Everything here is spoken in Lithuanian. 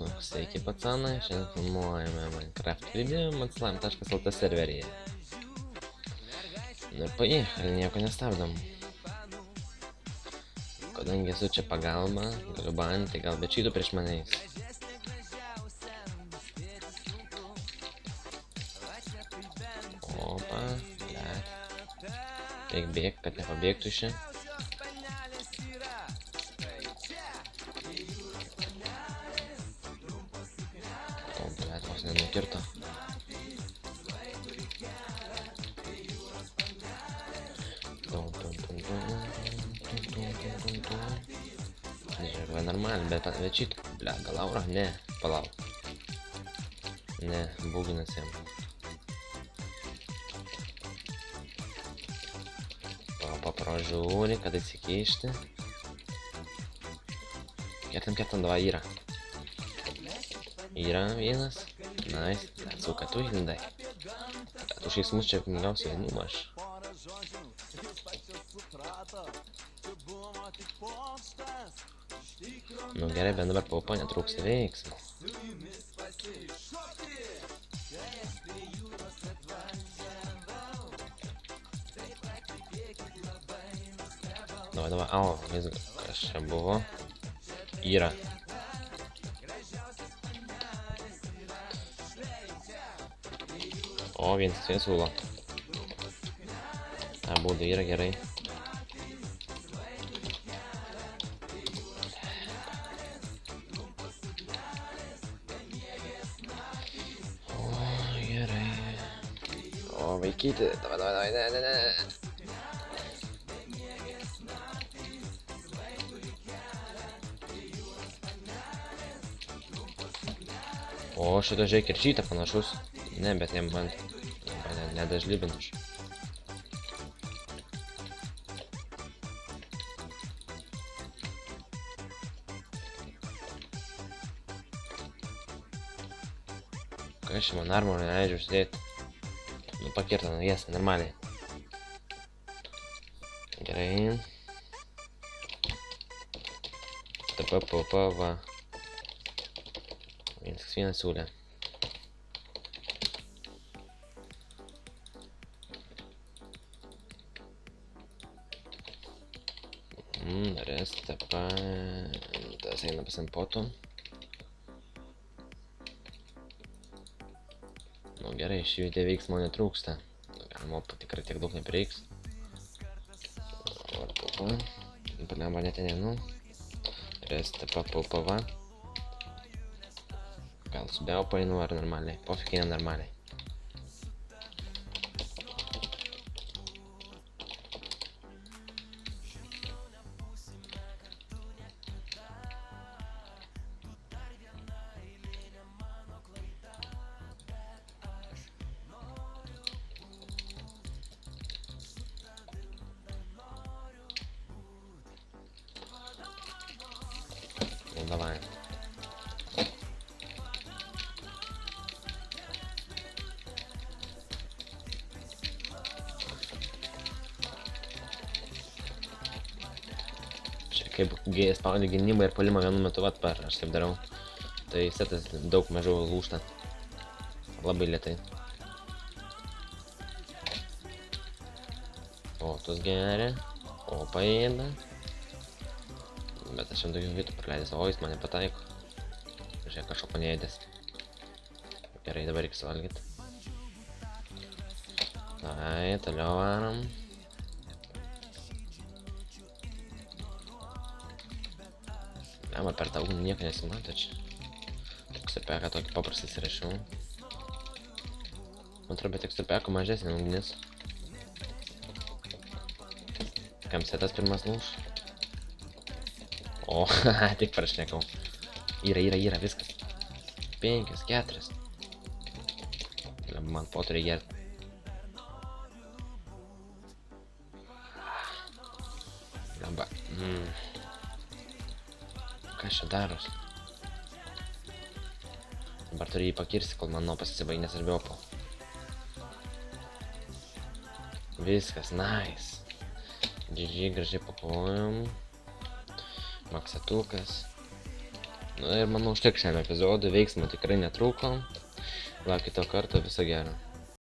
Nu, sveiki pacanai, šiandien filmuojame Minecraft video matslime.lt serveryje. Nu ir paėkali, nieko nestabdom. Kadangi esu čia pagalba, galiu banti, gal bečytų prieš maneis. Opa, blėt. Reik bėgt, kad nepabėgtų iš čia. O, blėt, vos nenukirto. Nežiūrėjau, normaliai, bet šitą, ble, gal aura? Ne, palauk. Ne, būginas jam. Papražiūri, kad įsikeišti. Kertam, davai, yra. Yra vienas. Nice, suka, tu įlindai. Tu šiais mūs čia gausiu vienumą aš. Nu gerai, bet dabar paupa netrūksta veiksmo. Davai, au, viskas, kas čia buvo. Yra. O, vienas siūlo. Abudu yra gerai. O, vaikyti, davai, ne. O, šito žiūrėk ir šitą panašus. Ne, bet jam nedažlybint aš. Kas čia man armorą neleidžia užsidėti? Nu, pakirta, nu, jas, normaliai. Gerai. TP, va. Vienas siūlė. TP. Tas eina pasiimt potų. Nu gerai, šį video veiksmo netrūksta. Galima tikrai tiek daug neprireiks. Palemba netenėnu. TP, va. Gal subėjau painu ar normaliai? Pofikinė normaliai. Nu, davai. Kaip spaudi gynybą ir puolimą vienu metu, vat per, aš taip darau. Tai setas daug mažiau lūžta. Labai lėtai. O, tus geria. O, paėda. Bet aš jam daugiau vietų praleidęs. O, jis mane pataiko. Žiūrėk, kažko neėdės. Gerai, dabar reikia suvalgyti. Davai, toliau varom. Ema, per tą ugnį nieko nesimato čia. Tekstupėką tokį paprastą įsirašiau. Man atrodo, bet tekstupėko mažesnė ugnis. Kam setas pirmas lūž? O, tik prašnekau. Yra, viskas. 5, 4. Man po turi gert. Lamba. Kas čia daros? Dabar turiu jį pakirsti, kol mano pasisibaig, nes aš biopo. Viskas, nice. GG, gražiai pakovojom. Maksatukas. Na ir manau, užteks šiam epizodui, veiksmo tikrai netrūko. Va, kito karto, viso gero.